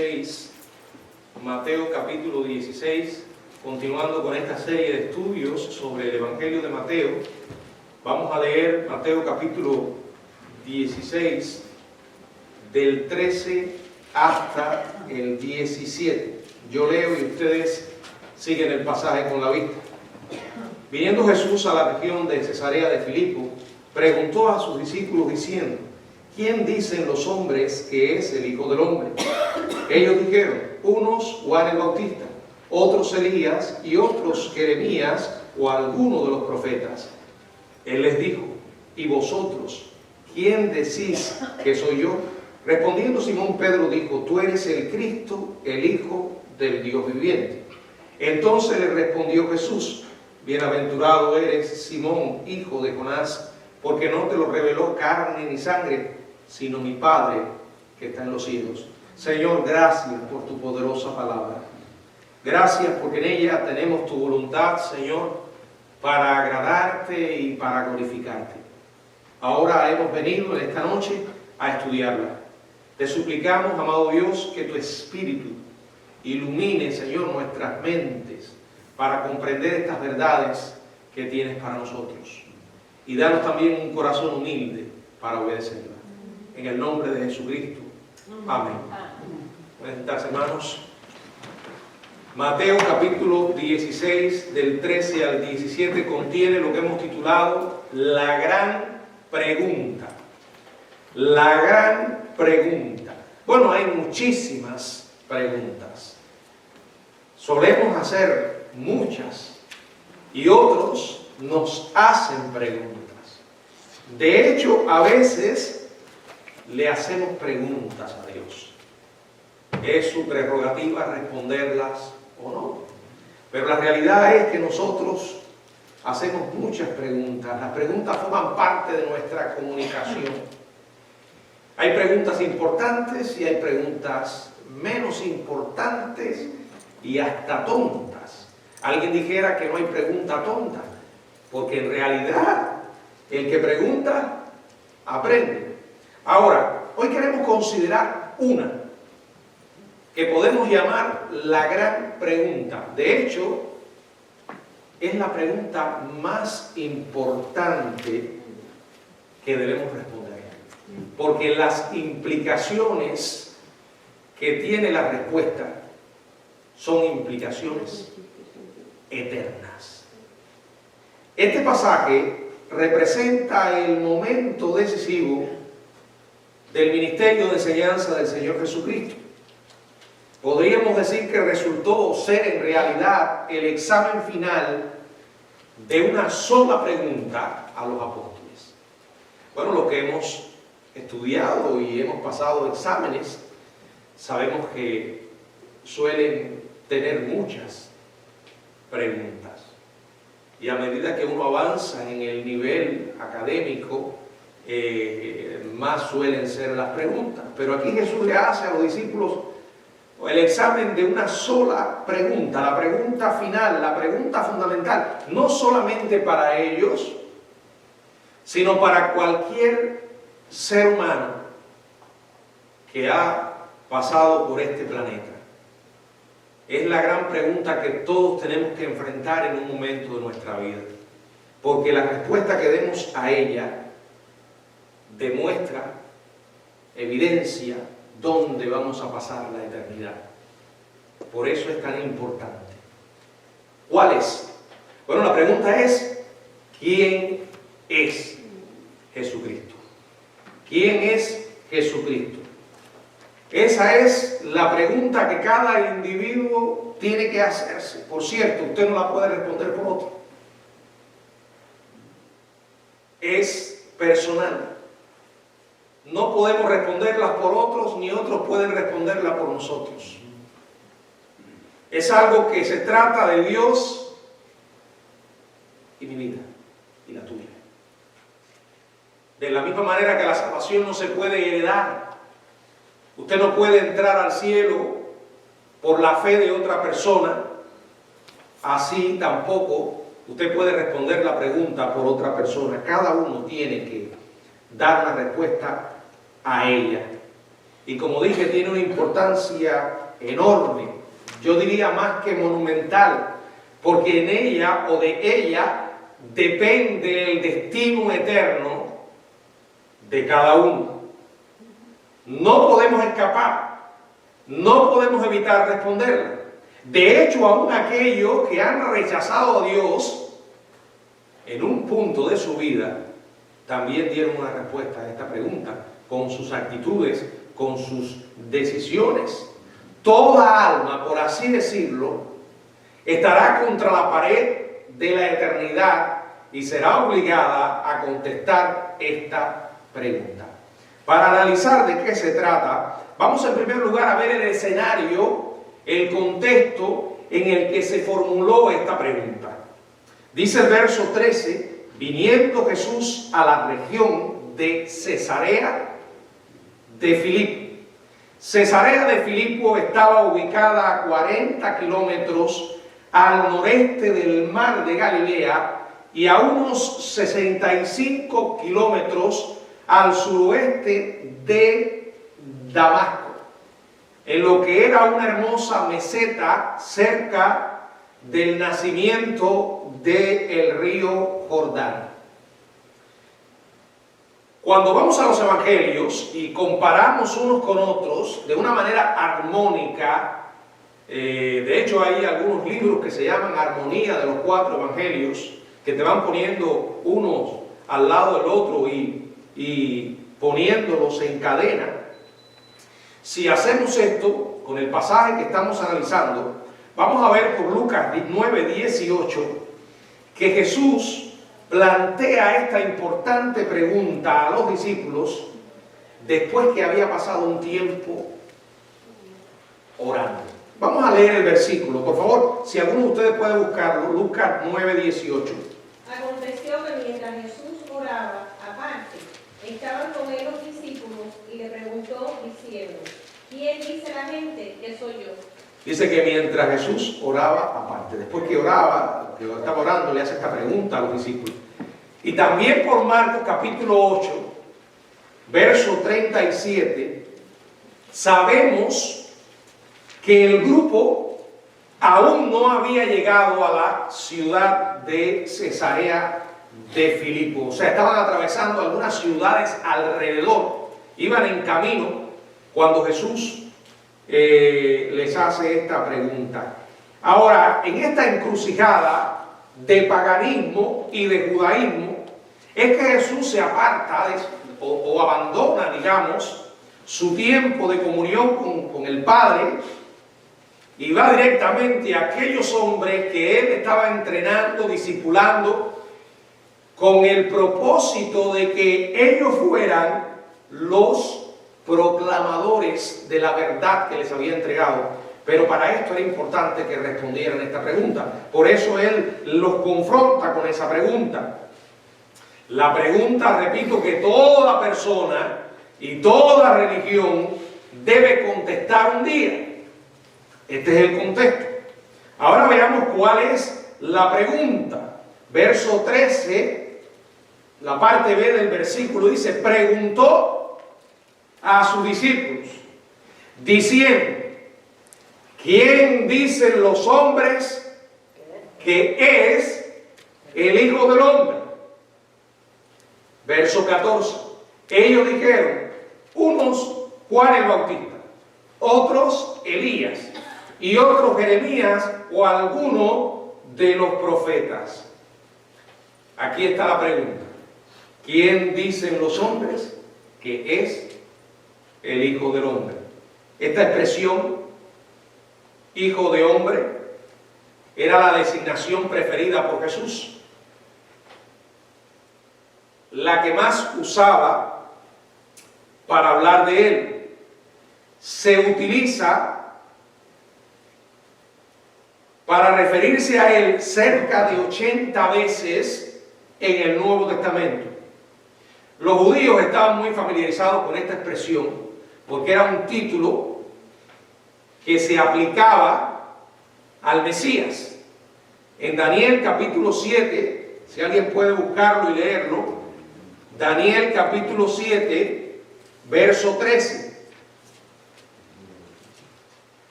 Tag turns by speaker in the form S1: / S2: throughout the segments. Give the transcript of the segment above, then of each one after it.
S1: 16, Mateo capítulo 16, continuando con esta serie de estudios sobre el Evangelio de Mateo. Vamos a leer Mateo capítulo 16, del 13 hasta el 17. Yo leo y ustedes siguen el pasaje con la vista. Viniendo Jesús a la región de Cesarea de Filipo, preguntó a sus discípulos diciendo: ¿quién dicen los hombres que es el Hijo del Hombre? Ellos dijeron: unos Juan el Bautista, otros Elías y otros Jeremías o alguno de los profetas. Él les dijo: ¿y vosotros quién decís que soy yo? Respondiendo Simón Pedro dijo: tú eres el Cristo, el Hijo del Dios viviente. Entonces le respondió Jesús: bienaventurado eres, Simón, hijo de Jonás, porque no te lo reveló carne ni sangre, sino mi Padre que está en los cielos. Señor, gracias por tu poderosa palabra. Gracias porque en ella tenemos tu voluntad, Señor, para agradarte y para glorificarte. Ahora hemos venido en esta noche a estudiarla. Te suplicamos, amado Dios, que tu Espíritu ilumine, Señor, nuestras mentes para comprender estas verdades que tienes para nosotros. Y danos también un corazón humilde para obedecerla. En el nombre de Jesucristo. Amén. Pueden sentarse, hermanos. Mateo capítulo 16, del 13 al 17, contiene lo que hemos titulado La Gran Pregunta. La Gran Pregunta. Bueno, hay muchísimas preguntas. Solemos hacer muchas y otros nos hacen preguntas. De hecho, a veces le hacemos preguntas a Dios. Es su prerrogativa responderlas o no. Pero la realidad es que nosotros hacemos muchas preguntas. Las preguntas forman parte de nuestra comunicación. Hay preguntas importantes y hay preguntas menos importantes y hasta tontas. Alguien dijera que no hay pregunta tonta, porque en realidad el que pregunta aprende. Ahora, hoy queremos considerar una que podemos llamar la gran pregunta. De hecho, es la pregunta más importante que debemos responder, porque las implicaciones que tiene la respuesta son implicaciones eternas. Este pasaje representa el momento decisivo del ministerio de enseñanza del Señor Jesucristo. Podríamos decir que resultó ser en realidad el examen final de una sola pregunta a los apóstoles. Bueno, lo que hemos estudiado y hemos pasado exámenes, sabemos que suelen tener muchas preguntas. Y a medida que uno avanza en el nivel académico, más suelen ser las preguntas. Pero aquí Jesús le hace a los discípulos el examen de una sola pregunta, la pregunta final, la pregunta fundamental, no solamente para ellos, sino para cualquier ser humano que ha pasado por este planeta. Es la gran pregunta que todos tenemos que enfrentar en un momento de nuestra vida, porque la respuesta que demos a ella demuestra, evidencia dónde vamos a pasar la eternidad. Por eso es tan importante. ¿Cuál es? Bueno, la pregunta es: ¿quién es Jesucristo? ¿Quién es Jesucristo? Esa es la pregunta que cada individuo tiene que hacerse. Por cierto, usted no la puede responder por otro. Es personal. No podemos responderlas por otros, ni otros pueden responderla por nosotros. Es algo que se trata de Dios y mi vida y la tuya. De la misma manera que la salvación no se puede heredar. Usted no puede entrar al cielo por la fe de otra persona. Así tampoco usted puede responder la pregunta por otra persona. Cada uno tiene que dar la respuesta a ella. y como dije, tiene una importancia enorme, yo diría más que monumental, porque en ella o de ella depende el destino eterno de cada uno. No podemos escapar, no podemos evitar responderla. De hecho, aún aquellos que han rechazado a Dios en un punto de su vida, también dieron una respuesta a esta pregunta, con sus actitudes, con sus decisiones. Toda alma, por así decirlo, estará contra la pared de la eternidad y será obligada a contestar esta pregunta. Para analizar de qué se trata, vamos en primer lugar a ver el escenario, el contexto en el que se formuló esta pregunta. Dice el verso 13, viniendo Jesús a la región de Cesarea de Filipo. Cesarea de Filipo estaba ubicada a 40 kilómetros al noreste del mar de Galilea y a unos 65 kilómetros al suroeste de Damasco, en lo que era una hermosa meseta cerca del nacimiento del río Jordán. Cuando vamos a los evangelios y comparamos unos con otros de una manera armónica, de hecho hay algunos libros que se llaman Armonía de los 4 evangelios, que te van poniendo unos al lado del otro y poniéndolos en cadena. Si hacemos esto con el pasaje que estamos analizando, vamos a ver por Lucas 9:18 que Jesús plantea esta importante pregunta a los discípulos después que había pasado un tiempo orando. Vamos a leer el versículo, por favor, si alguno de ustedes puede buscarlo, Lucas 9:18.
S2: Aconteció que mientras Jesús oraba aparte, estaban con él los discípulos y le preguntó diciendo, ¿quién dice la gente que soy yo?
S1: Dice que mientras Jesús oraba aparte, después que oraba, que estaba orando, le hace esta pregunta a los discípulos. Y también por Marcos capítulo 8, verso 37, sabemos que el grupo aún no había llegado a la ciudad de Cesarea de Filipo. O sea, estaban atravesando algunas ciudades alrededor, iban en camino cuando Jesús les hace esta pregunta. Ahora, en esta encrucijada de paganismo y de judaísmo, es que Jesús se aparta o abandona, digamos, su tiempo de comunión con el Padre y va directamente a aquellos hombres que Él estaba entrenando, discipulando, con el propósito de que ellos fueran los proclamadores de la verdad que les había entregado. Pero para esto era importante que respondieran esta pregunta. Por eso Él los confronta con esa pregunta. La pregunta, repito, que toda persona y toda religión debe contestar un día. Este es el contexto. Ahora veamos cuál es la pregunta. Verso 13, la parte B del versículo dice, preguntó a sus discípulos, diciendo, ¿quién dicen los hombres que es el Hijo del Hombre? Verso 14. Ellos dijeron, unos Juan el Bautista, otros Elías, y otros Jeremías o alguno de los profetas. Aquí está la pregunta. ¿Quién dicen los hombres que es el Hijo del Hombre? Esta expresión, Hijo de Hombre, era la designación preferida por Jesús, la que más usaba para hablar de Él. Se utiliza para referirse a Él cerca de 80 veces en el Nuevo Testamento. Los judíos estaban muy familiarizados con esta expresión porque era un título que se aplicaba al Mesías. En Daniel capítulo 7, si alguien puede buscarlo y leerlo, Daniel capítulo 7, verso 13.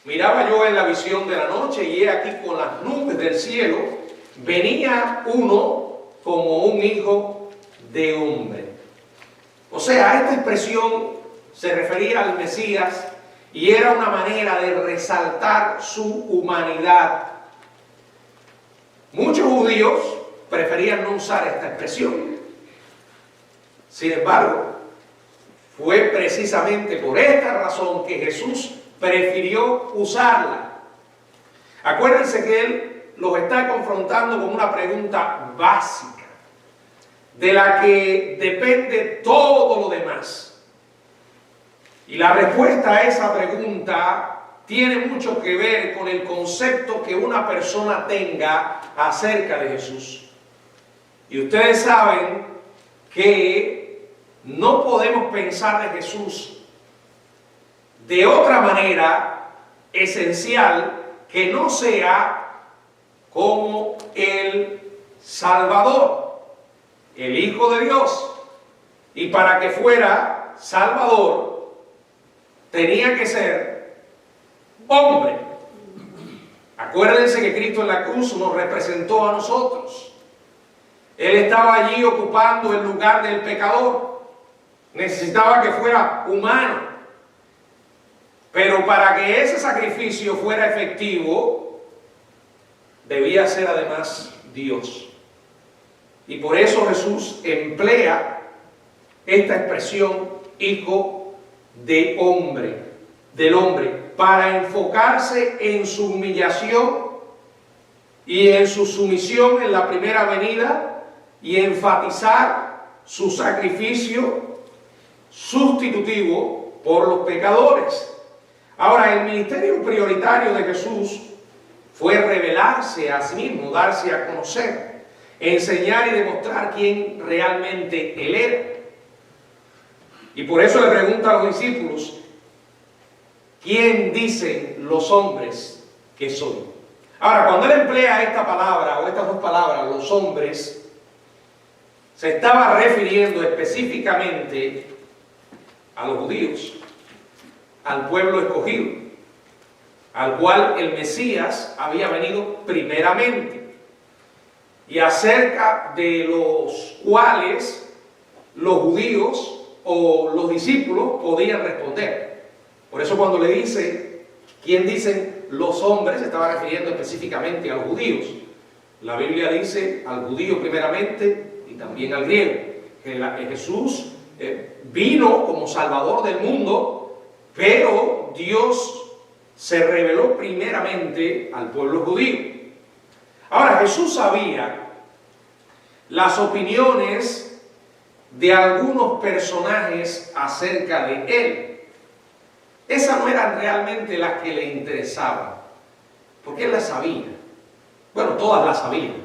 S1: Miraba yo en la visión de la noche, y he aquí con las nubes del cielo venía uno como un hijo de hombre. O sea, esta expresión se refería al Mesías y era una manera de resaltar su humanidad. Muchos judíos preferían no usar esta expresión. Sin embargo, fue precisamente por esta razón que Jesús prefirió usarla. Acuérdense que Él los está confrontando con una pregunta básica, de la que depende todo lo demás. Y la respuesta a esa pregunta tiene mucho que ver con el concepto que una persona tenga acerca de Jesús. Y ustedes saben que no podemos pensar de Jesús de otra manera esencial que no sea como el Salvador, el Hijo de Dios. Y para que fuera Salvador, tenía que ser hombre. Acuérdense que Cristo en la cruz nos representó a nosotros. Él estaba allí ocupando el lugar del pecador. Necesitaba que fuera humano. Pero para que ese sacrificio fuera efectivo, debía ser además Dios. Y por eso Jesús emplea esta expresión, hijo de hombre, del hombre, para enfocarse en su humillación y en su sumisión en la primera venida y enfatizar su sacrificio sustitutivo por los pecadores. Ahora, el ministerio prioritario de Jesús fue revelarse a sí mismo, darse a conocer, enseñar y demostrar quién realmente Él era. Y por eso le pregunta a los discípulos, ¿quién dicen los hombres que soy? Ahora, cuando Él emplea esta palabra, o estas dos palabras, los hombres, se estaba refiriendo específicamente a los judíos, al pueblo escogido, al cual el Mesías había venido primeramente, y acerca de los cuales los judíos o los discípulos podían responder. Por eso cuando le dice, ¿quién dicen los hombres?, se estaba refiriendo específicamente a los judíos. La Biblia dice al judío primeramente y también al griego. Jesús vino como Salvador del mundo, pero Dios se reveló primeramente al pueblo judío. Ahora, Jesús sabía las opiniones de algunos personajes acerca de Él. Esas no eran realmente las que le interesaban, porque Él las sabía. Bueno, todas las sabían,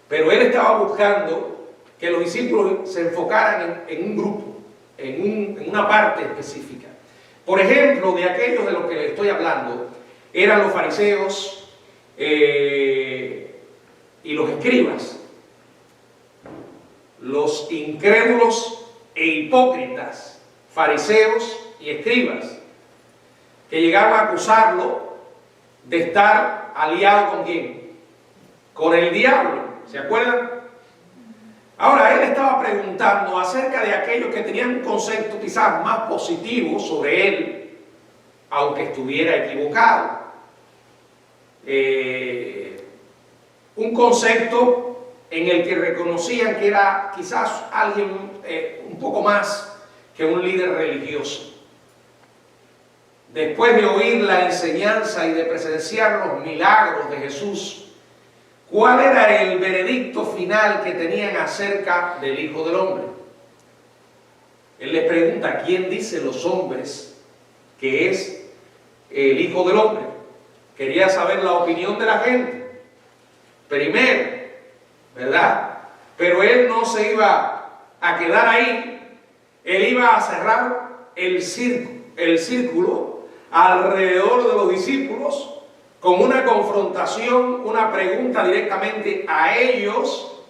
S1: pero Él estaba buscando que los discípulos se enfocaran en un grupo, en una parte específica. Por ejemplo, de aquellos de los que le estoy hablando, eran los fariseos y los escribas, los incrédulos e hipócritas, fariseos y escribas, que llegaron a acusarlo de estar aliado ¿con quién? Con el diablo, ¿se acuerdan? Ahora, él estaba preguntando acerca de aquellos que tenían un concepto quizás más positivo sobre él, aunque estuviera equivocado. Un concepto en el que reconocían que era quizás alguien un poco más que un líder religioso. Después de oír la enseñanza y de presenciar los milagros de Jesús, ¿cuál era el veredicto final que tenían acerca del Hijo del Hombre? Él les pregunta, ¿quién dice los hombres que es el Hijo del Hombre? Quería saber la opinión de la gente, primero, ¿verdad? Pero él no se iba a quedar ahí, él iba a cerrar el círculo alrededor de los discípulos, con una confrontación, una pregunta directamente a ellos,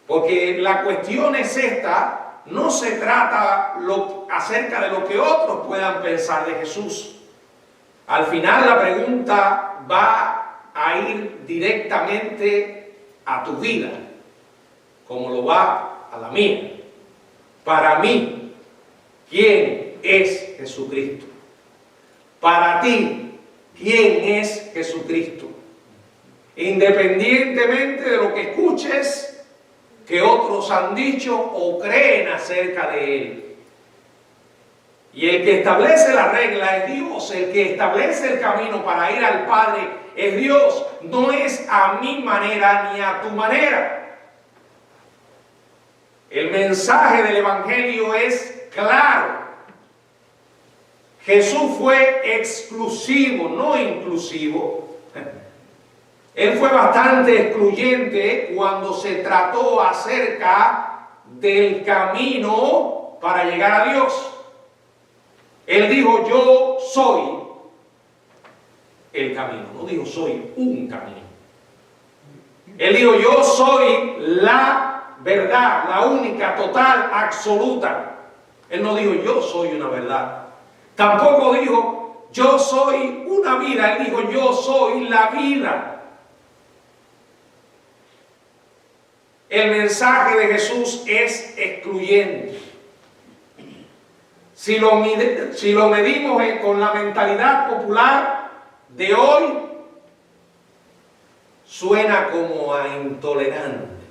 S1: porque la cuestión es esta, no se trata acerca de lo que otros puedan pensar de Jesús. Al final la pregunta va a ir directamente a tu vida, como lo va a la mía. Para mí, ¿quién es Jesucristo? Para ti, ¿quién es Jesucristo? Independientemente de lo que escuches, que otros han dicho o creen acerca de Él. Y el que establece la regla es Dios, el que establece el camino para ir al Padre es Dios, no es a mi manera ni a tu manera. El mensaje del Evangelio es claro. Jesús fue exclusivo, no inclusivo. Él fue bastante excluyente cuando se trató acerca del camino para llegar a Dios. Él dijo, yo soy el camino. No dijo, soy un camino. Él dijo, yo soy la verdad, la única, total, absoluta. Él no dijo, yo soy una verdad. Tampoco dijo, yo soy una vida. Él dijo, yo soy la vida. El mensaje de Jesús es excluyente. Si lo medimos con la mentalidad popular de hoy, suena como a intolerante,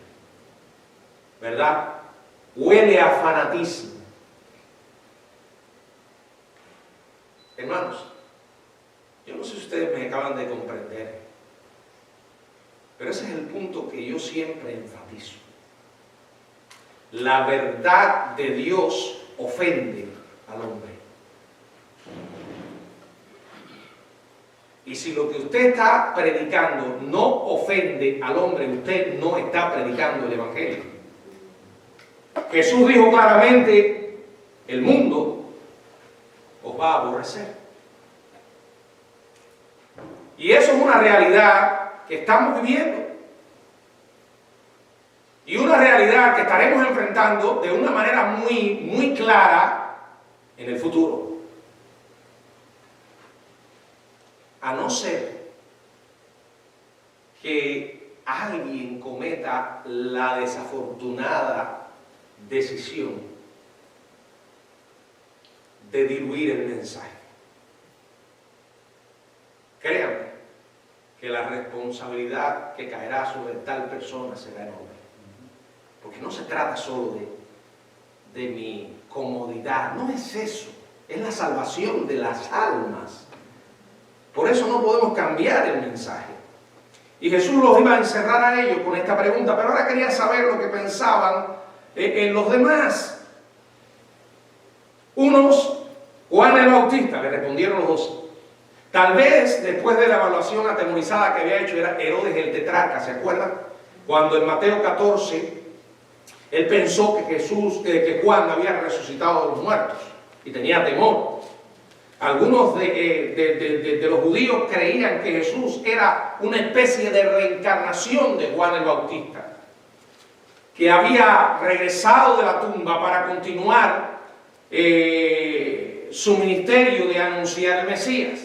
S1: ¿verdad? Huele a fanatismo. Hermanos, yo no sé si ustedes me acaban de comprender, pero ese es el punto que yo siempre enfatizo. La verdad de Dios ofende al hombre. Y si lo que usted está predicando no ofende al hombre, usted no está predicando el Evangelio. Jesús dijo claramente, el mundo os va a aborrecer. Y eso es una realidad que estamos viviendo. Y una realidad que estaremos enfrentando de una manera muy clara en el futuro. A no ser que alguien cometa la desafortunada decisión de diluir el mensaje. Créanme que la responsabilidad que caerá sobre tal persona será enorme. Porque no se trata solo de mi comodidad, no es eso, es la salvación de las almas. Por eso no podemos cambiar el mensaje. Y Jesús los iba a encerrar a ellos con esta pregunta, pero ahora quería saber lo que pensaban en los demás. Unos, Juan el Bautista, le respondieron los dos. Tal vez después de la evaluación atemorizada que había hecho era Herodes el tetrarca, ¿se acuerdan? Cuando en Mateo 14 él pensó que Juan había resucitado de los muertos y tenía temor. Algunos de los judíos creían que Jesús era una especie de reencarnación de Juan el Bautista, que había regresado de la tumba para continuar su ministerio de anunciar el Mesías.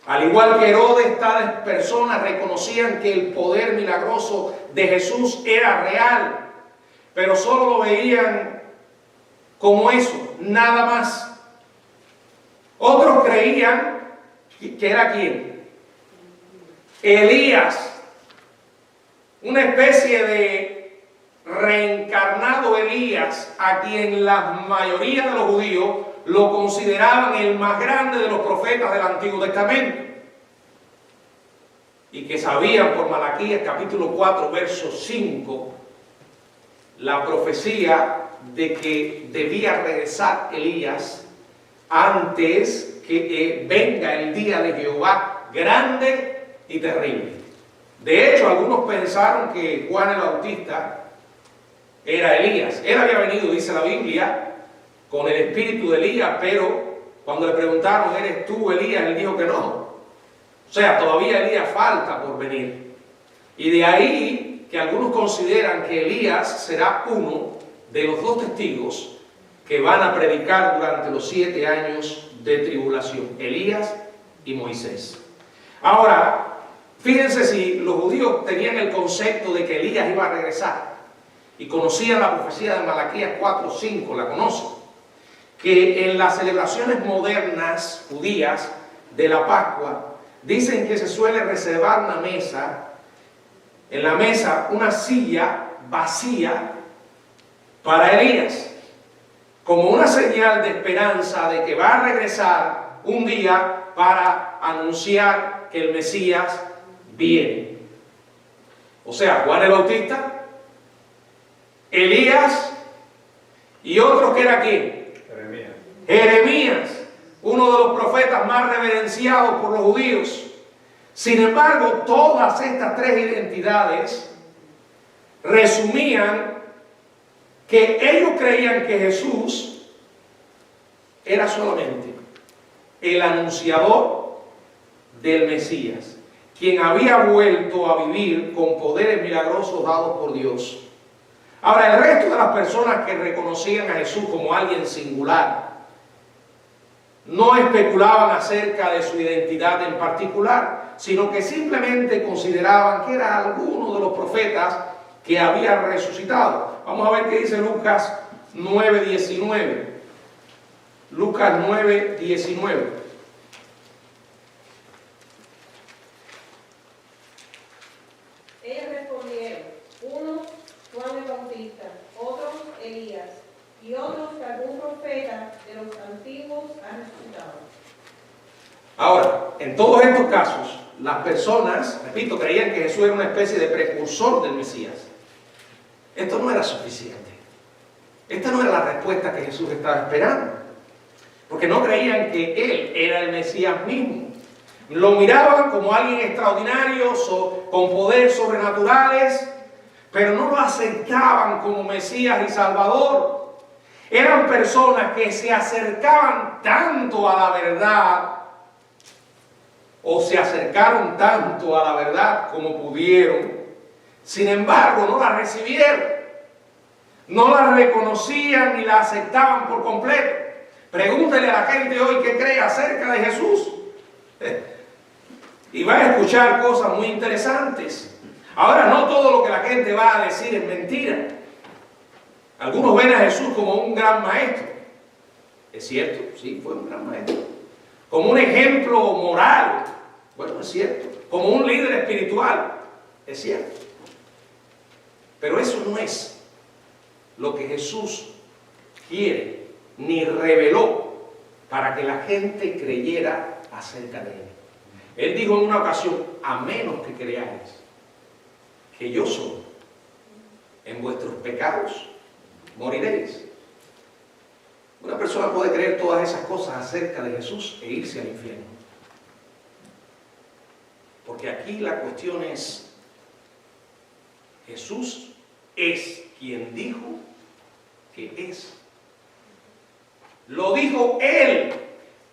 S1: Al igual que Herodes, tales personas reconocían que el poder milagroso de Jesús era real, pero solo lo veían como eso, nada más. Otros creían que era ¿quién? Elías, una especie de reencarnado Elías, a quien la mayoría de los judíos lo consideraban el más grande de los profetas del Antiguo Testamento, y que sabían por Malaquías capítulo 4 verso 5 la profecía de que debía regresar Elías antes que venga el día de Jehová grande y terrible. De hecho, algunos pensaron que Juan el Bautista era Elías. Él había venido, dice la Biblia, con el espíritu de Elías, pero cuando le preguntaron, ¿eres tú Elías?, él dijo que no. O sea, todavía Elías falta por venir. Y de ahí que algunos consideran que Elías será uno de los dos testigos que van a predicar durante los 7 años de tribulación: Elías y Moisés. Ahora, fíjense, si los judíos tenían el concepto de que Elías iba a regresar y conocían la profecía de Malaquías 4:5, la conocen, que en las celebraciones modernas judías de la Pascua dicen que se suele reservar una mesa, en la mesa una silla vacía para Elías, como una señal de esperanza de que va a regresar un día para anunciar que el Mesías viene. O sea, Juan el Bautista, Elías y otro que era ¿quién? Jeremías, uno de los profetas más reverenciados por los judíos. Sin embargo, todas estas 3 identidades resumían que ellos creían que Jesús era solamente el anunciador del Mesías, quien había vuelto a vivir con poderes milagrosos dados por Dios. Ahora, el resto de las personas que reconocían a Jesús como alguien singular no especulaban acerca de su identidad en particular, sino que simplemente consideraban que era alguno de los profetas que había resucitado. Vamos a ver qué dice Lucas 9:19. Lucas 9:19.
S2: Ellos respondieron: unos Juan el Bautista, otros Elías, y otros que algún profeta de los antiguos ha resucitado.
S1: Ahora, en todos estos casos, las personas, repito, creían que Jesús era una especie de precursor del Mesías. Esto no era suficiente. Esta no era la respuesta que Jesús estaba esperando, porque no creían que Él era el Mesías mismo. Lo miraban como alguien extraordinario, con poderes sobrenaturales, pero no lo aceptaban como Mesías y Salvador. Eran personas que se acercaban tanto a la verdad, o se acercaron tanto a la verdad como pudieron, sin embargo no la recibieron, no la reconocían ni la aceptaban por completo. Pregúntele a la gente hoy qué cree acerca de Jesús y va a escuchar cosas muy interesantes. Ahora, no todo lo que la gente va a decir es mentira. Algunos ven a Jesús como un gran maestro. Es cierto, sí, fue un gran maestro. Como un ejemplo moral. Bueno, es cierto. Como un líder espiritual. Es cierto. Pero eso no es lo que Jesús quiere ni reveló para que la gente creyera acerca de Él. Él dijo en una ocasión: a menos que creáis que yo soy, en vuestros pecados moriréis. Una persona puede creer todas esas cosas acerca de Jesús e irse al infierno. Porque aquí la cuestión es: Jesús es quien dijo que es. Lo dijo Él.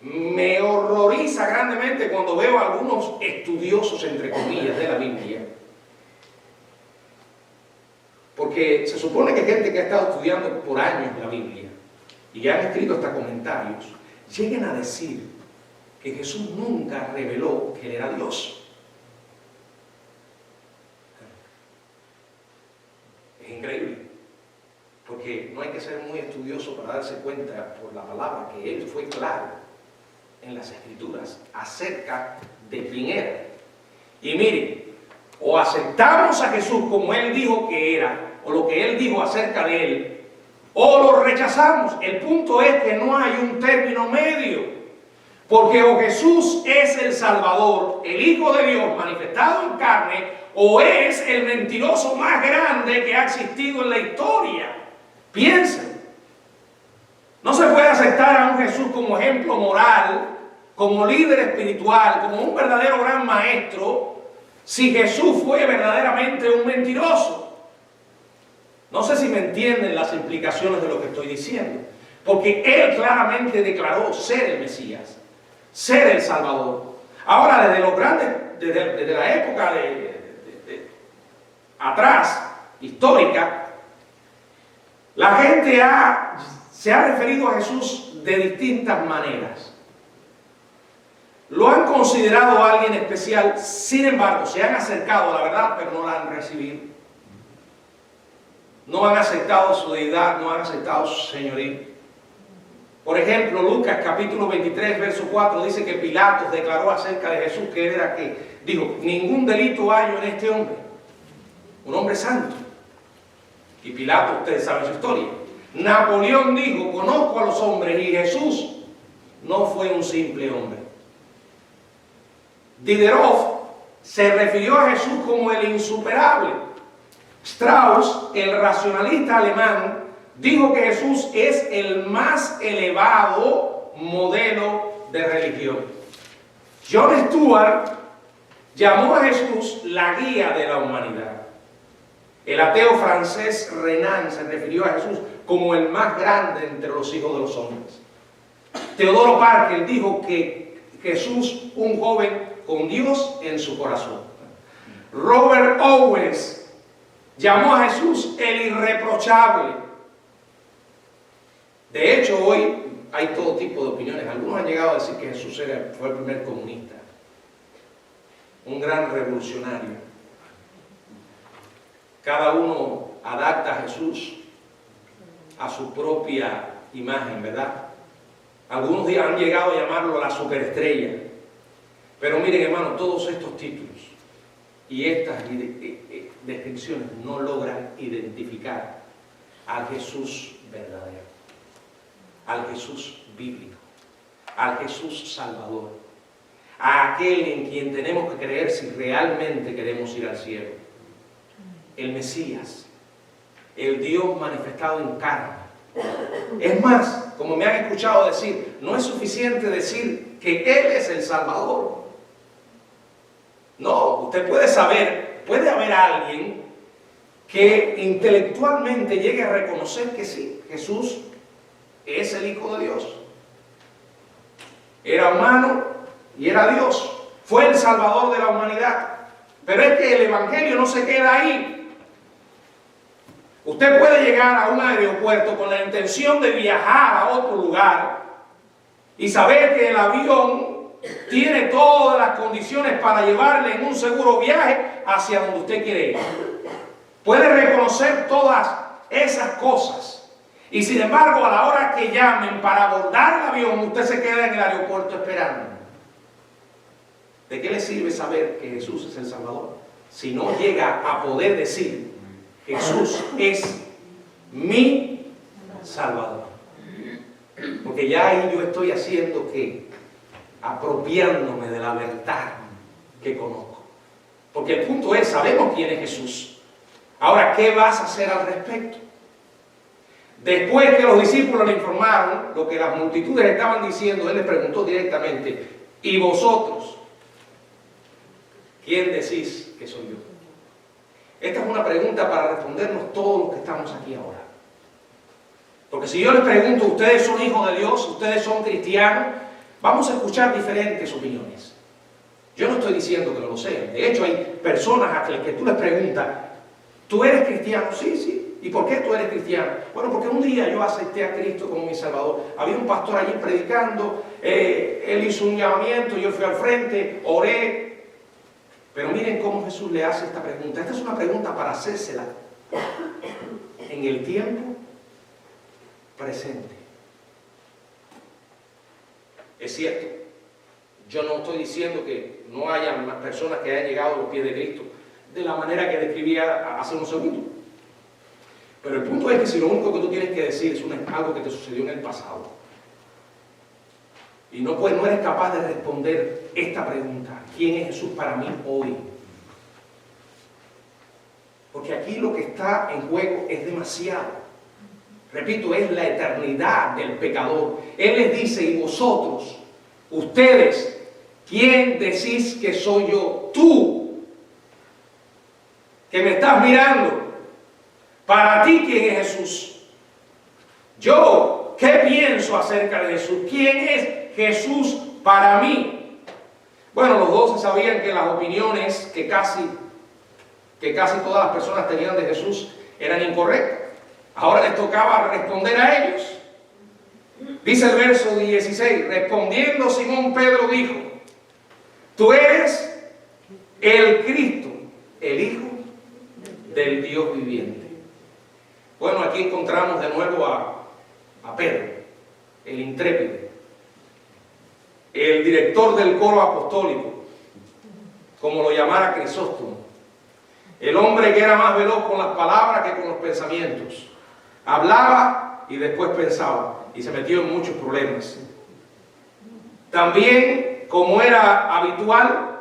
S1: Me horroriza grandemente cuando veo a algunos estudiosos, entre comillas, de la Biblia, porque se supone que gente que ha estado estudiando por años la Biblia y que han escrito hasta comentarios, lleguen a decir que Jesús nunca reveló que Él era Dios. Es increíble, porque no hay que ser muy estudioso para darse cuenta por la palabra que Él fue claro en las Escrituras acerca de quién era. Y miren, o aceptamos a Jesús como Él dijo que era, o lo que Él dijo acerca de Él, o lo rechazamos. El punto es que no hay un término medio, porque o Jesús es el Salvador, el Hijo de Dios manifestado en carne, o es el mentiroso más grande que ha existido en la historia. Piensen. No se puede aceptar a un Jesús como ejemplo moral, como líder espiritual, como un verdadero gran maestro, si Jesús fue verdaderamente un mentiroso. No sé si me entienden las implicaciones de lo que estoy diciendo, porque Él claramente declaró ser el Mesías, ser el Salvador. Ahora, desde la época atrás, histórica, la gente se ha referido a Jesús de distintas maneras. Lo han considerado a alguien especial, sin embargo, se han acercado a la verdad, pero no la han recibido. No han aceptado su deidad, no han aceptado su señorío. Por ejemplo, Lucas capítulo 23, verso 4, dice que Pilatos declaró acerca de Jesús que era que, dijo, ningún delito hallo en este hombre, un hombre santo. Y Pilatos, ustedes saben su historia. Napoleón dijo, conozco a los hombres, y Jesús no fue un simple hombre. Diderot se refirió a Jesús como el insuperable. Strauss, el racionalista alemán, dijo que Jesús es el más elevado modelo de religión. John Stuart llamó a Jesús la guía de la humanidad. El ateo francés Renan se refirió a Jesús como el más grande entre los hijos de los hombres. Teodoro Parker dijo que Jesús, un joven con Dios en su corazón. Robert Owens llamó a Jesús el irreprochable. De hecho, hoy hay todo tipo de opiniones. Algunos han llegado a decir que Jesús fue el primer comunista, un gran revolucionario. Cada uno adapta a Jesús a su propia imagen, ¿verdad? Algunos han llegado a llamarlo la superestrella. Pero miren, hermano, todos estos títulos y estas descripciones no logran identificar al Jesús verdadero, al Jesús bíblico, al Jesús salvador, a aquel en quien tenemos que creer si realmente queremos ir al cielo. El Mesías, el Dios manifestado en carne. Es más, como me han escuchado decir, no es suficiente decir que Él es el Salvador. No, usted puede saber, puede haber alguien que intelectualmente llegue a reconocer que sí, Jesús es el Hijo de Dios. Era humano y era Dios. Fue el Salvador de la humanidad. Pero es que el Evangelio no se queda ahí. Usted puede llegar a un aeropuerto con la intención de viajar a otro lugar y saber que el avión tiene todas las condiciones para llevarle en un seguro viaje hacia donde usted quiere ir. Puede reconocer todas esas cosas. Y sin embargo, a la hora que llamen para abordar el avión, usted se queda en el aeropuerto esperando. ¿De qué le sirve saber que Jesús es el Salvador si no llega a poder decir: Jesús es mi Salvador? Porque ya ahí yo estoy haciendo que apropiándome de la verdad que conozco. Porque el punto es, sabemos quién es Jesús. Ahora, ¿qué vas a hacer al respecto? Después que los discípulos le informaron lo que las multitudes estaban diciendo, Él les preguntó directamente: ¿y vosotros? ¿Quién decís que soy yo? Esta es una pregunta para respondernos todos los que estamos aquí ahora. Porque si yo les pregunto, ¿ustedes son hijos de Dios? ¿Ustedes son cristianos? Vamos a escuchar diferentes opiniones. Yo no estoy diciendo que no lo sean. De hecho, hay personas a las que tú les preguntas, ¿tú eres cristiano? Sí, sí. ¿Y por qué tú eres cristiano? Bueno, porque un día yo acepté a Cristo como mi Salvador. Había un pastor allí predicando, él hizo un llamamiento, yo fui al frente, oré. Pero miren cómo Jesús le hace esta pregunta. Esta es una pregunta para hacérsela en el tiempo presente. Es cierto, yo no estoy diciendo que no haya personas que hayan llegado a los pies de Cristo de la manera que describía hace unos segundos. Pero el punto es que si lo único que tú tienes que decir es algo que te sucedió en el pasado y no eres capaz de responder esta pregunta, ¿quién es Jesús para mí hoy? Porque aquí lo que está en juego es demasiado. Repito, es la eternidad del pecador. Él les dice: y vosotros, ustedes, ¿quién decís que soy yo? Tú, que me estás mirando. Para ti, ¿quién es Jesús? Yo, ¿qué pienso acerca de Jesús? ¿Quién es Jesús para mí? Bueno, los 12 sabían que las opiniones que casi todas las personas tenían de Jesús eran incorrectas. Ahora les tocaba responder a ellos. Dice el verso 16, respondiendo Simón Pedro dijo, tú eres el Cristo, el Hijo del Dios viviente. Bueno, aquí encontramos de nuevo a Pedro, el intrépido, el director del coro apostólico, como lo llamara Crisóstomo, el hombre que era más veloz con las palabras que con los pensamientos. Hablaba y después pensaba, y se metió en muchos problemas. También, como era habitual,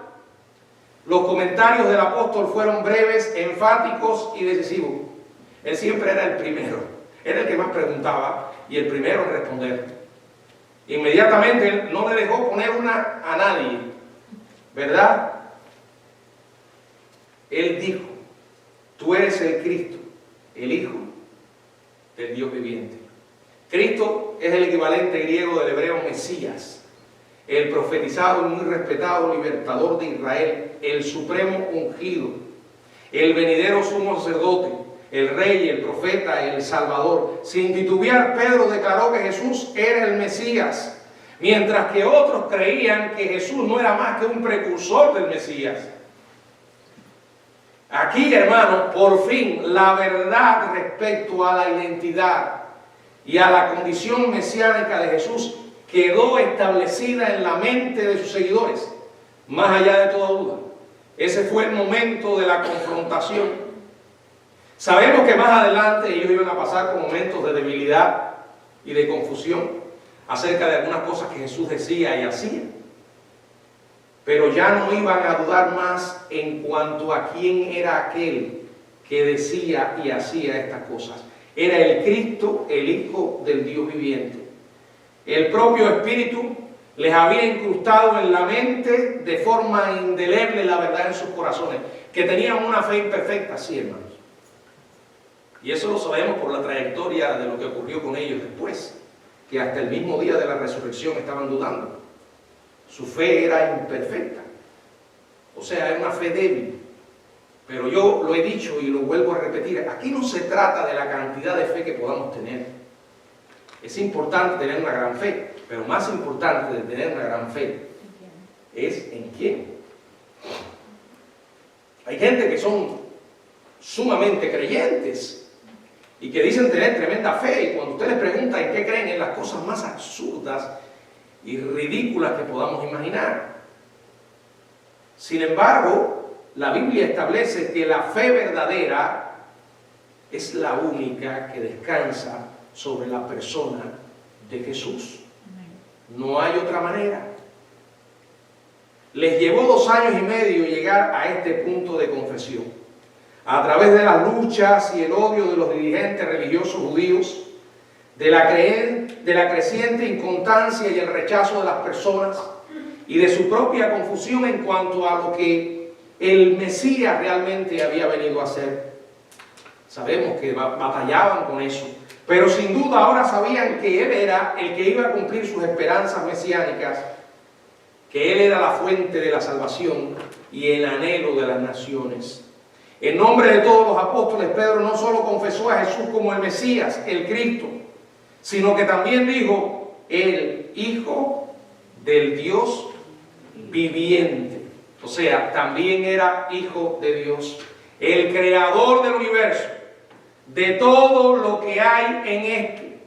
S1: los comentarios del apóstol fueron breves, enfáticos y decisivos. Él siempre era el primero, era el que más preguntaba y el primero en responder. Inmediatamente él no le dejó poner una a nadie, ¿verdad? Él dijo, tú eres el Cristo, el Hijo del Dios viviente. Cristo es el equivalente griego del hebreo Mesías, el profetizado y muy respetado libertador de Israel, el supremo ungido, el venidero sumo sacerdote, el rey, el profeta, el salvador. Sin titubear, Pedro declaró que Jesús era el Mesías, mientras que otros creían que Jesús no era más que un precursor del Mesías. Aquí, hermanos, por fin la verdad respecto a la identidad y a la condición mesiánica de Jesús quedó establecida en la mente de sus seguidores, más allá de toda duda. Ese fue el momento de la confrontación. Sabemos que más adelante ellos iban a pasar por momentos de debilidad y de confusión acerca de algunas cosas que Jesús decía y hacía. Pero ya no iban a dudar más en cuanto a quién era aquel que decía y hacía estas cosas. Era el Cristo, el Hijo del Dios viviente. El propio Espíritu les había incrustado en la mente de forma indeleble la verdad en sus corazones, que tenían una fe imperfecta, sí, hermanos. Y eso lo sabemos por la trayectoria de lo que ocurrió con ellos después, que hasta el mismo día de la resurrección estaban dudando. Su fe era imperfecta, o sea, era una fe débil. Pero yo lo he dicho y lo vuelvo a repetir, aquí no se trata de la cantidad de fe que podamos tener. Es importante tener una gran fe, pero más importante de tener una gran fe es en quién. Hay gente que son sumamente creyentes y que dicen tener tremenda fe, y cuando usted les pregunta en qué creen, en las cosas más absurdas y ridículas que podamos imaginar. Sin embargo, la Biblia establece que la fe verdadera es la única que descansa sobre la persona de Jesús. No hay otra manera. Les llevó 2 años y medio llegar a este punto de confesión. A través de las luchas y el odio de los dirigentes religiosos judíos, de la creciente inconstancia y el rechazo de las personas, y de su propia confusión en cuanto a lo que el Mesías realmente había venido a hacer. Sabemos que batallaban con eso, pero sin duda ahora sabían que Él era el que iba a cumplir sus esperanzas mesiánicas, que Él era la fuente de la salvación y el anhelo de las naciones. En nombre de todos los apóstoles, Pedro no solo confesó a Jesús como el Mesías, el Cristo, sino que también dijo, el Hijo del Dios viviente. O sea, también era Hijo de Dios, el Creador del universo, de todo lo que hay en este.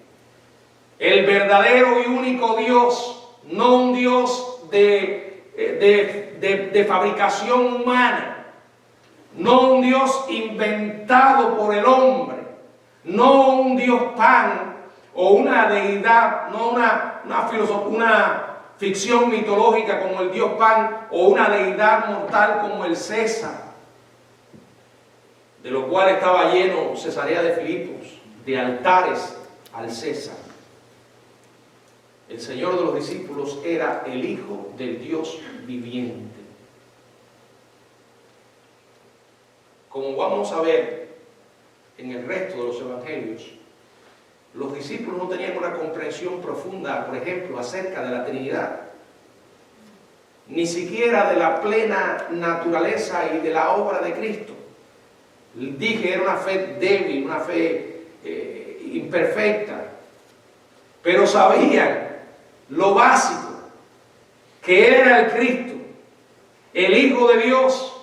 S1: El verdadero y único Dios, no un Dios de fabricación humana, no un Dios inventado por el hombre, no un Dios pan o una deidad, no una ficción mitológica como el Dios Pan o una deidad mortal como el César, de lo cual estaba lleno Cesarea de Filipos, de altares al César. El Señor de los discípulos era el Hijo del Dios viviente. Como vamos a ver en el resto de los evangelios, los discípulos no tenían una comprensión profunda, por ejemplo, acerca de la Trinidad, ni siquiera de la plena naturaleza y de la obra de Cristo. Dije, era una fe débil, una fe imperfecta. pero sabían lo básico, que Él era el Cristo, el Hijo de Dios.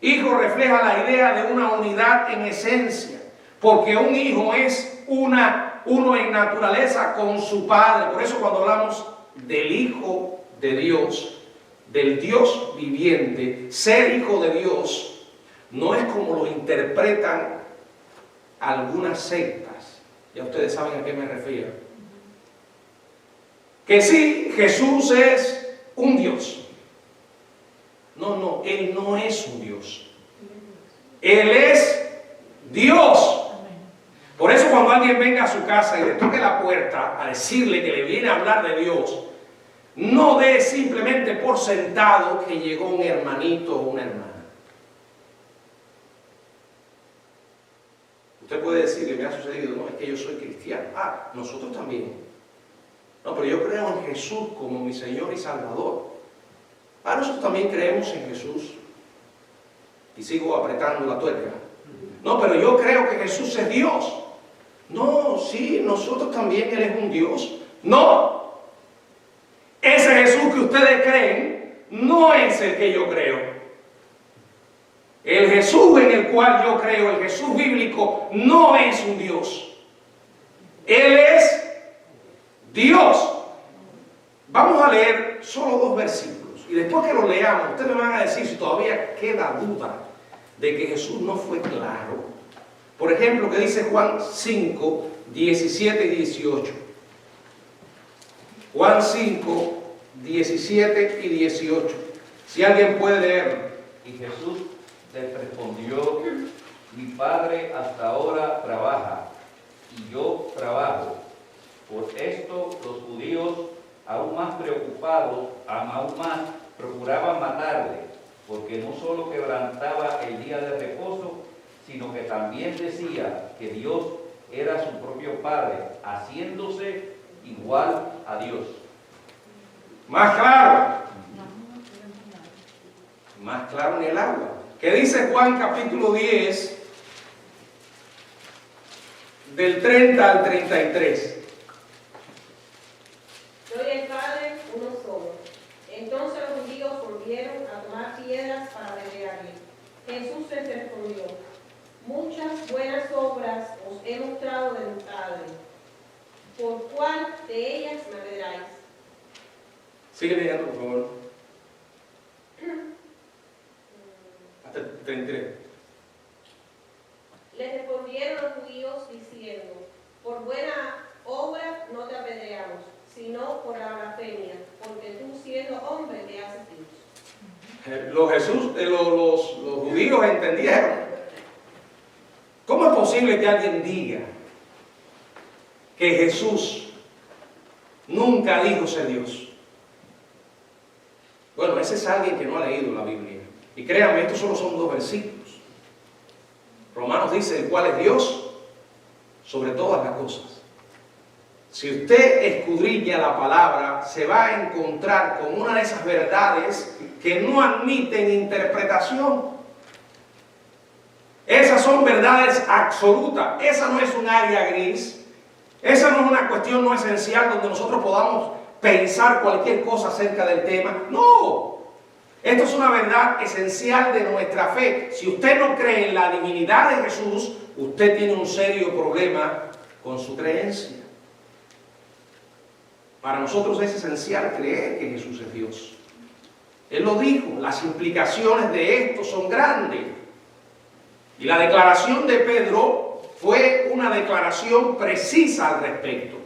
S1: Hijo refleja la idea de una unidad en esencia, porque un hijo es uno en naturaleza con su Padre. Por eso cuando hablamos del Hijo de Dios, del Dios viviente, ser hijo de Dios, no es como lo interpretan algunas sectas. Ya ustedes saben a qué me refiero. Que sí, Jesús es un Dios. No, Él no es un Dios. Él es Dios. Por eso cuando alguien venga a su casa y le toque la puerta a decirle que le viene a hablar de Dios, no dé simplemente por sentado que llegó un hermanito o una hermana. Usted puede decir que me ha sucedido, no, es que yo soy cristiano. Ah, nosotros también. No, pero yo creo en Jesús como mi Señor y Salvador. Ah, nosotros también creemos en Jesús. Y sigo apretando la tuerca. No, pero yo creo que Jesús es Dios. No, sí, nosotros también, Él es un Dios. No. Ese Jesús que ustedes creen no es el que yo creo. El Jesús en el cual yo creo, el Jesús bíblico, no es un Dios. Él es Dios. Vamos a leer solo 2 versículos. Y después que lo leamos, ustedes me van a decir si todavía queda duda de que Jesús no fue claro. Por ejemplo, que dice Juan 5, 17 y 18. Juan 5, 17 y 18. Si alguien puede leerlo.
S3: Y Jesús les respondió: mi Padre hasta ahora trabaja, y yo trabajo. Por esto los judíos, aún más preocupados, aún más procuraban matarle, porque no solo quebrantaba el día de reposo, sino que también decía que Dios era su propio Padre, haciéndose igual a Dios.
S1: Más claro. Más claro en el agua. ¿Qué dice Juan capítulo 10, del 30 al 33?
S2: Yo y el Padre uno solo. Entonces los judíos volvieron a tomar piedras para apedrearle. Jesús les respondió: muchas buenas obras os he mostrado de mi Padre. ¿Por cuál de ellas me apedreáis?
S1: Sigue leyendo, por favor. Hasta el 33.
S2: Les respondieron los judíos diciendo: por buena obra no te apedreamos, sino por la blasfemia, porque tú siendo hombre te haces Dios.
S1: Los judíos entendieron. ¿Cómo es posible que alguien diga que Jesús nunca dijo ser Dios? Bueno, ese es alguien que no ha leído la Biblia. Y créanme, estos solo son 2 versículos. Romanos dice: el cual es Dios sobre todas las cosas. Si usted escudriña la palabra, se va a encontrar con una de esas verdades que no admiten interpretación. Esas son verdades absolutas. Esa no es un área gris. Esa no es una cuestión no esencial donde nosotros podamos pensar cualquier cosa acerca del tema. No. Esto es una verdad esencial de nuestra fe. Si usted no cree en la divinidad de Jesús, usted tiene un serio problema con su creencia. Para nosotros es esencial creer que Jesús es Dios. Él lo dijo, las implicaciones de esto son grandes. Y la declaración de Pedro fue una declaración precisa al respecto.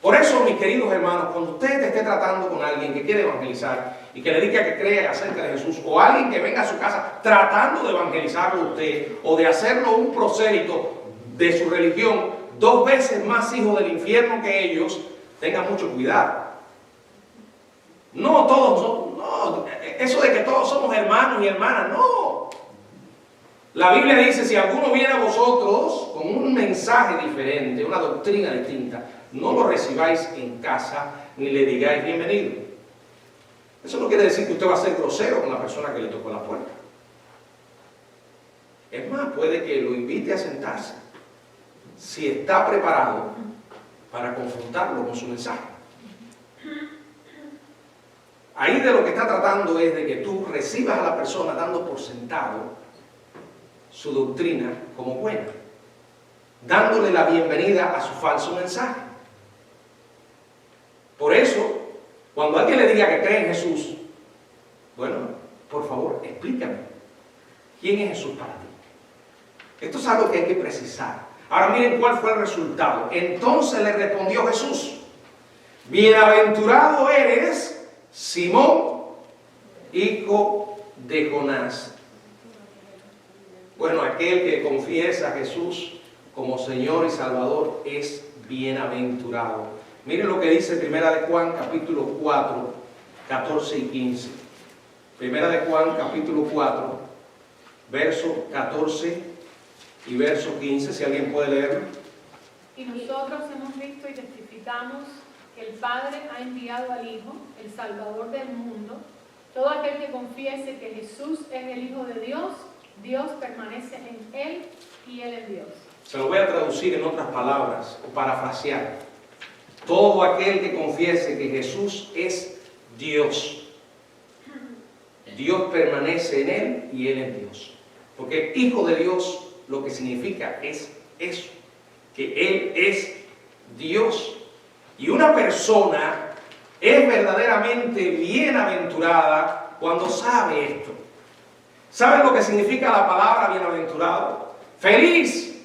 S1: Por eso, mis queridos hermanos, cuando usted esté tratando con alguien que quiere evangelizar y que le diga que cree acerca de Jesús, o alguien que venga a su casa tratando de evangelizarlo a usted, o de hacerlo un prosélito de su religión, 2 veces más hijo del infierno que ellos, tengan mucho cuidado. No todos son, no, eso de que todos somos hermanos y hermanas, no. La Biblia dice: si alguno viene a vosotros con un mensaje diferente, una doctrina distinta, no lo recibáis en casa ni le digáis bienvenido. Eso no quiere decir que usted va a ser grosero con la persona que le tocó la puerta. Es más, puede que lo invite a sentarse. Si está preparado para confrontarlo con su mensaje. Ahí de lo que está tratando es de que tú recibas a la persona dando por sentado su doctrina como buena, dándole la bienvenida a su falso mensaje. Por eso, cuando alguien le diga que cree en Jesús, bueno, por favor, explícame, ¿quién es Jesús para ti? Esto es algo que hay que precisar. Ahora miren cuál fue el resultado. Entonces le respondió Jesús: bienaventurado eres, Simón, hijo de Jonás. Bueno, aquel que confiesa a Jesús como Señor y Salvador es bienaventurado. Miren lo que dice Primera de Juan, capítulo 4, 14 y 15. Primera de Juan, capítulo 4, verso 14 y verso 15, si alguien puede leerlo.
S4: Y nosotros hemos visto y testificamos que el Padre ha enviado al Hijo, el Salvador del mundo. Todo aquel que confiese que Jesús es el Hijo de Dios, Dios permanece en Él y Él en Dios.
S1: Se lo voy a traducir en otras palabras, o parafrasear. Todo aquel que confiese que Jesús es Dios, Dios permanece en Él y Él en Dios. Porque Hijo de Dios lo que significa es eso, que Él es Dios. Y una persona es verdaderamente bienaventurada cuando sabe esto. ¿Saben lo que significa la palabra bienaventurado? Feliz,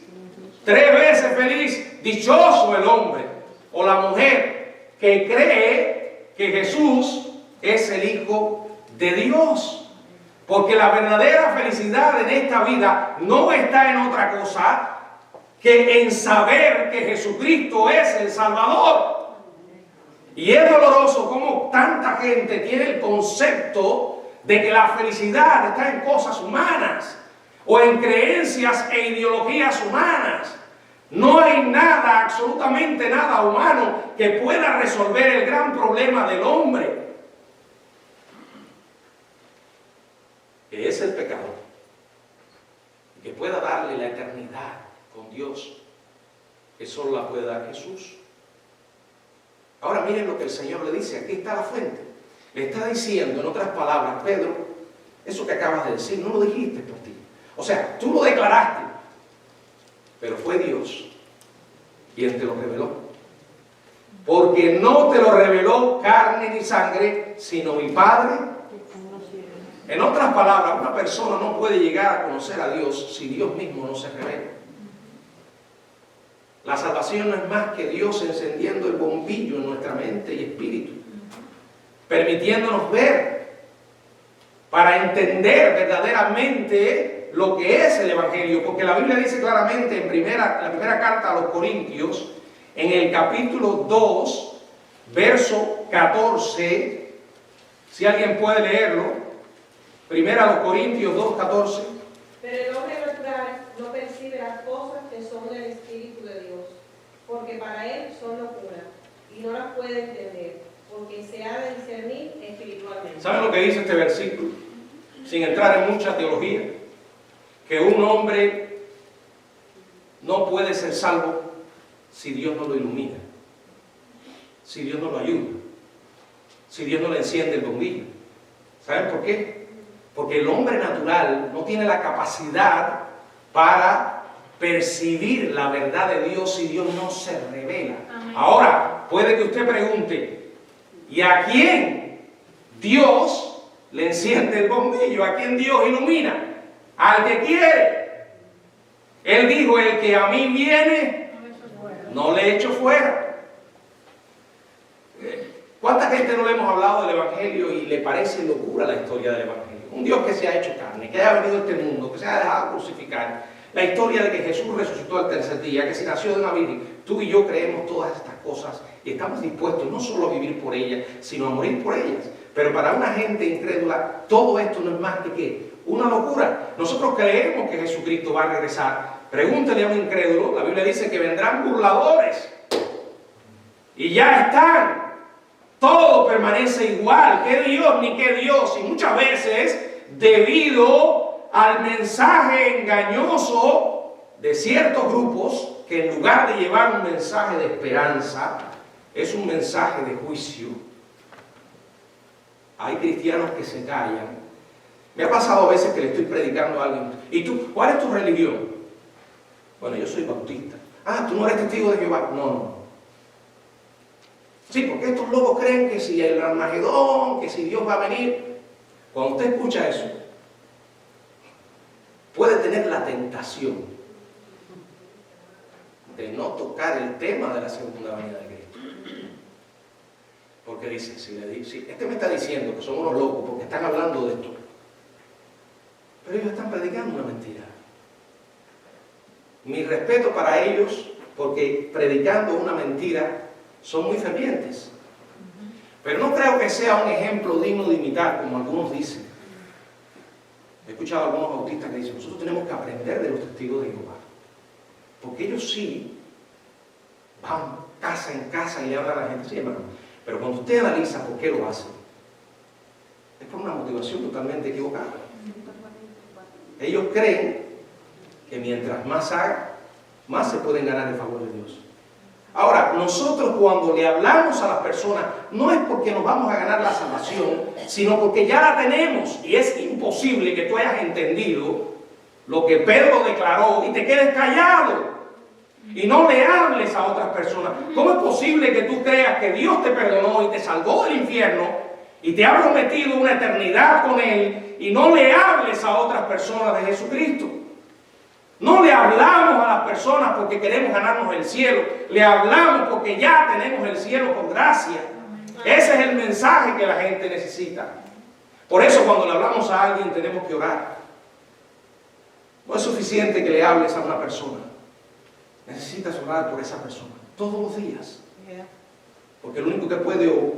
S1: 3 veces feliz, dichoso el hombre o la mujer que cree que Jesús es el Hijo de Dios. Porque la verdadera felicidad en esta vida no está en otra cosa que en saber que Jesucristo es el Salvador. Y es doloroso cómo tanta gente tiene el concepto de que la felicidad está en cosas humanas o en creencias e ideologías humanas. No hay nada, absolutamente nada humano que pueda resolver el gran problema del hombre, que es el pecado, que pueda darle la eternidad con Dios, que solo la puede dar Jesús. Ahora miren lo que el Señor le dice, aquí está la fuente. Le está diciendo, en otras palabras, Pedro, eso que acabas de decir, no lo dijiste por ti. O sea, tú lo declaraste, pero fue Dios quien te lo reveló. Porque no te lo reveló carne ni sangre, sino mi Padre. En otras palabras, una persona no puede llegar a conocer a Dios si Dios mismo no se revela. La salvación no es más que Dios encendiendo el bombillo en nuestra mente y espíritu, permitiéndonos ver para entender verdaderamente lo que es el Evangelio. Porque la Biblia dice claramente en la primera carta a los Corintios, en el capítulo 2, verso 14, si alguien puede leerlo, Primera a los Corintios 2:14.
S2: Pero el hombre natural no percibe las cosas que son del Espíritu de Dios, porque para él son locura, y no las puede entender, porque se ha de discernir espiritualmente.
S1: ¿Saben lo que dice este versículo? Sin entrar en mucha teología, que un hombre no puede ser salvo si Dios no lo ilumina, si Dios no lo ayuda, si Dios no le enciende el bombillo. ¿Saben por qué? Porque el hombre natural no tiene la capacidad para percibir la verdad de Dios si Dios no se revela. Amén. Ahora, puede que usted pregunte, ¿y a quién Dios le enciende el bombillo? ¿A quién Dios ilumina? Al que quiere. Él dijo, el que a mí viene, no le echo fuera. ¿Cuánta gente no le hemos hablado del Evangelio y le parece locura la historia del Evangelio? Un Dios que se ha hecho carne, que haya venido a este mundo, que se ha dejado crucificar. La historia de que Jesús resucitó al tercer día, que se nació de una virgen. Tú y yo creemos todas estas cosas y estamos dispuestos no solo a vivir por ellas, sino a morir por ellas. Pero para una gente incrédula, todo esto no es más que ¿qué? Una locura. Nosotros creemos que Jesucristo va a regresar. Pregúntale a un incrédulo, la Biblia dice que vendrán burladores. Y ya están. Todo permanece igual. ¿Qué Dios ni qué Dios? Y muchas veces, debido al mensaje engañoso de ciertos grupos que en lugar de llevar un mensaje de esperanza, es un mensaje de juicio. Hay cristianos que se callan. Me ha pasado a veces que le estoy predicando a alguien. ¿Y tú? ¿Cuál es tu religión? Bueno, yo soy bautista. Ah, ¿tú no eres testigo de Jehová? No, no. Sí, porque estos locos creen que si el Armagedón, que si Dios va a venir. Cuando usted escucha eso, puede tener la tentación de no tocar el tema de la segunda venida de Cristo. Porque dice, si este me está diciendo que son unos locos porque están hablando de esto, pero ellos están predicando una mentira. Mi respeto para ellos, porque predicando una mentira son muy fervientes. Pero no creo que sea un ejemplo digno de imitar, como algunos dicen. He escuchado a algunos bautistas que dicen, nosotros tenemos que aprender de los testigos de Jehová. Porque ellos sí van casa en casa y le hablan a la gente. Sí, hermano. Pero cuando usted analiza por qué lo hacen, es por una motivación totalmente equivocada. Ellos creen que mientras más hagan, más se pueden ganar el favor de Dios. Ahora, nosotros cuando le hablamos a las personas, no es porque nos vamos a ganar la salvación, sino porque ya la tenemos. Y es imposible que tú hayas entendido lo que Pedro declaró y te quedes callado y no le hables a otras personas. ¿Cómo es posible que tú creas que Dios te perdonó y te salvó del infierno y te ha prometido una eternidad con Él y no le hables a otras personas de Jesucristo? No le hablamos a las personas porque queremos ganarnos el cielo. Le hablamos porque ya tenemos el cielo por gracia. Ese es el mensaje que la gente necesita. Por eso cuando le hablamos a alguien tenemos que orar. No es suficiente que le hables a una persona. Necesitas orar por esa persona todos los días. Porque el único que puede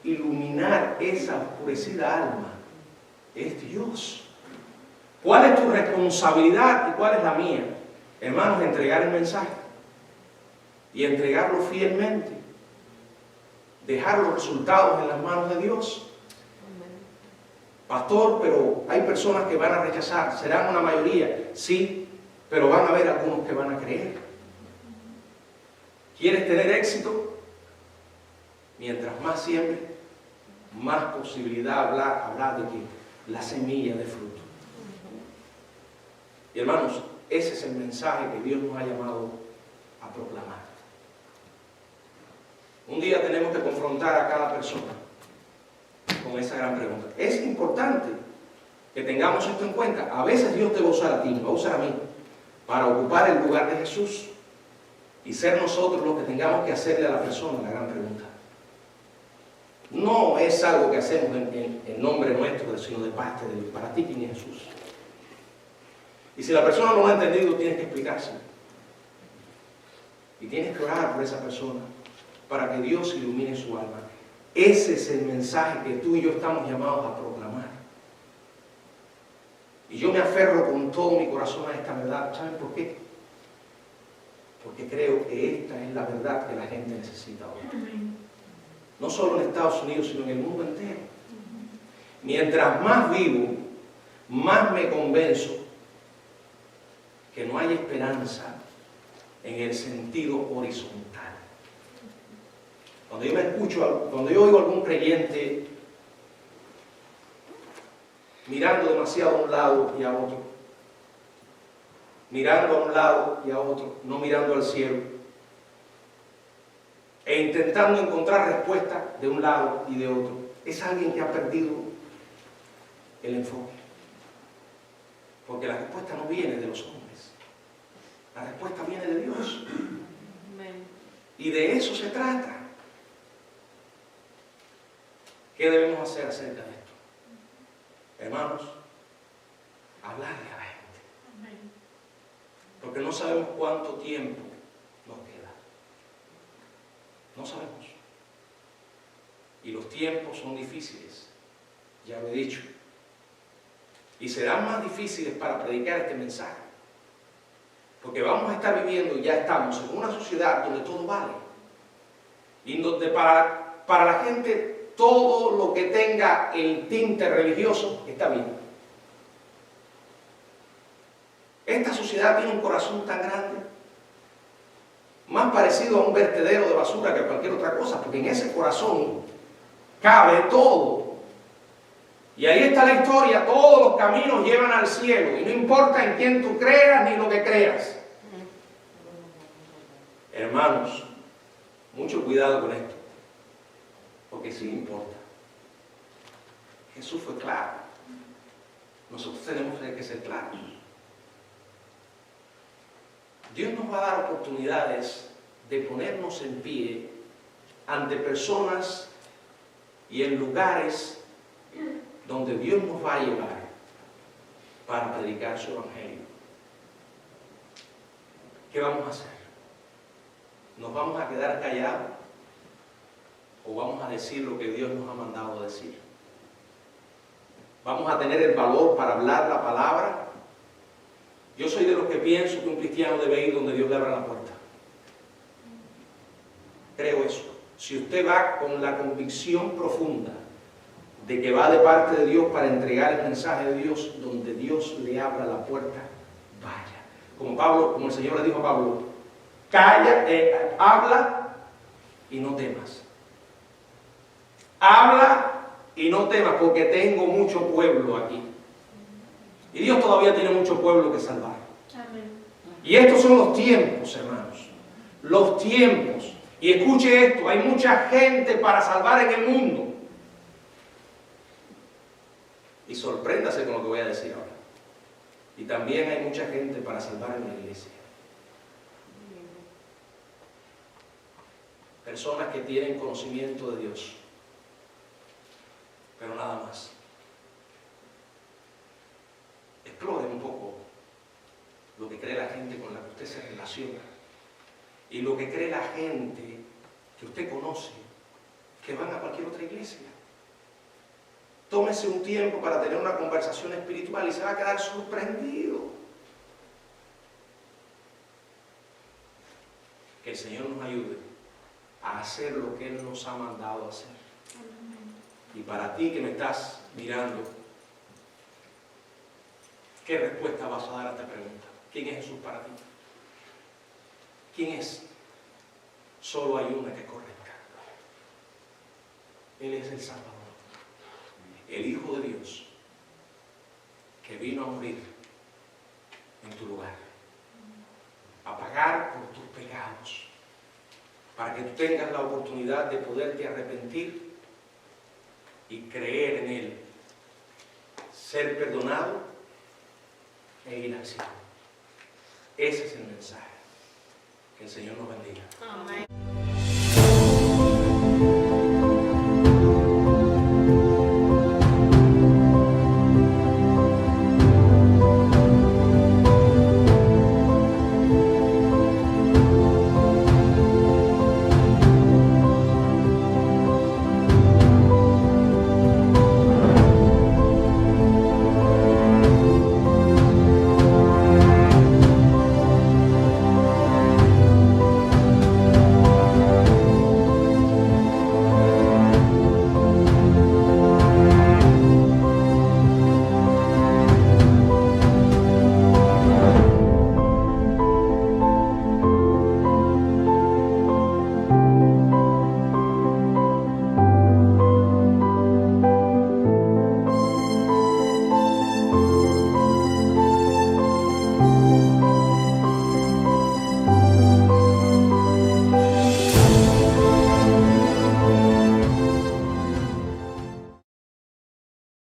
S1: iluminar esa oscurecida alma es Dios. ¿Cuál es tu responsabilidad y cuál es la mía? Hermanos, entregar el mensaje y entregarlo fielmente. Dejar los resultados en las manos de Dios. Pastor, pero hay personas que van a rechazar. ¿Serán una mayoría? Sí, pero van a haber algunos que van a creer. ¿Quieres tener éxito? Mientras más siembres, más posibilidad hablar de que la semilla de fruto. Y hermanos, ese es el mensaje que Dios nos ha llamado a proclamar. Un día tenemos que confrontar a cada persona con esa gran pregunta. Es importante que tengamos esto en cuenta. A veces Dios te va a usar a ti, me va a usar a mí, para ocupar el lugar de Jesús y ser nosotros los que tengamos que hacerle a la persona la gran pregunta. No es algo que hacemos en nombre nuestro, sino de parte de Dios. Para ti, ¿quién es Jesús? Y si la persona no lo ha entendido, tienes que explicarse. Y tienes que orar por esa persona para que Dios ilumine su alma. Ese es el mensaje que tú y yo estamos llamados a proclamar. Y yo me aferro con todo mi corazón a esta verdad. ¿Saben por qué? Porque creo que esta es la verdad que la gente necesita hoy. No solo en Estados Unidos, sino en el mundo entero. Mientras más vivo, más me convenzo que no hay esperanza en el sentido horizontal. Cuando yo oigo a algún creyente mirando demasiado a un lado y a otro, mirando a un lado y a otro, no mirando al cielo, e intentando encontrar respuestas de un lado y de otro, es alguien que ha perdido el enfoque. Porque la respuesta no viene de los hombres. La respuesta viene de Dios. Y de eso se trata. ¿Qué debemos hacer acerca de esto? Hermanos, hablarle a la gente. Porque no sabemos cuánto tiempo nos queda. No sabemos. Y los tiempos son difíciles. Ya lo he dicho. Y serán más difíciles para predicar este mensaje. Porque vamos a estar viviendo, y ya estamos, en una sociedad donde todo vale. Y donde para la gente todo lo que tenga el tinte religioso está bien. Esta sociedad sociedad tiene un corazón tan grande, más parecido a un vertedero de basura que a cualquier otra cosa, porque en ese corazón cabe todo. Y ahí está la historia, todos los caminos llevan al cielo, y no importa en quién tú creas ni lo que creas. Hermanos, mucho cuidado con esto, porque sí importa. Jesús fue claro. Nosotros tenemos que ser claros. Dios nos va a dar oportunidades de ponernos en pie ante personas y en lugares donde Dios nos va a llevar para predicar su evangelio. ¿Qué vamos a hacer? ¿Nos vamos a quedar callados o vamos a decir lo que Dios nos ha mandado a decir? ¿Vamos a tener el valor para hablar la palabra? Yo soy de los que pienso que un cristiano debe ir donde Dios le abra la puerta. Creo eso. Si usted va con la convicción profunda de que va de parte de Dios para entregar el mensaje de Dios, donde Dios le abra la puerta, vaya. Como el Señor le dijo a Pablo, calla, habla y no temas. Habla y no temas, porque tengo mucho pueblo aquí. Y Dios todavía tiene mucho pueblo que salvar.
S4: Amén.
S1: Y estos son los tiempos, hermanos. Los tiempos. Y escuche esto, hay mucha gente para salvar en el mundo. Y sorpréndase con lo que voy a decir ahora. Y también hay mucha gente para salvar en la iglesia. Personas que tienen conocimiento de Dios, pero nada más. Explore un poco lo que cree la gente con la que usted se relaciona y lo que cree la gente que usted conoce que van a cualquier otra iglesia. Tómese un tiempo para tener una conversación espiritual y se va a quedar sorprendido. Que el Señor nos ayude a hacer lo que Él nos ha mandado a hacer. Y para ti que me estás mirando, ¿qué respuesta vas a dar a esta pregunta? ¿Quién es Jesús para ti? ¿Quién es? Solo hay una que es correcta. Él es el Salvador, el Hijo de Dios, que vino a morir en tu lugar, a pagar por tus pecados, para que tú tengas la oportunidad de poderte arrepentir y creer en Él, ser perdonado e ir al cielo. Ese es el mensaje. Que el Señor nos bendiga.
S4: Amén.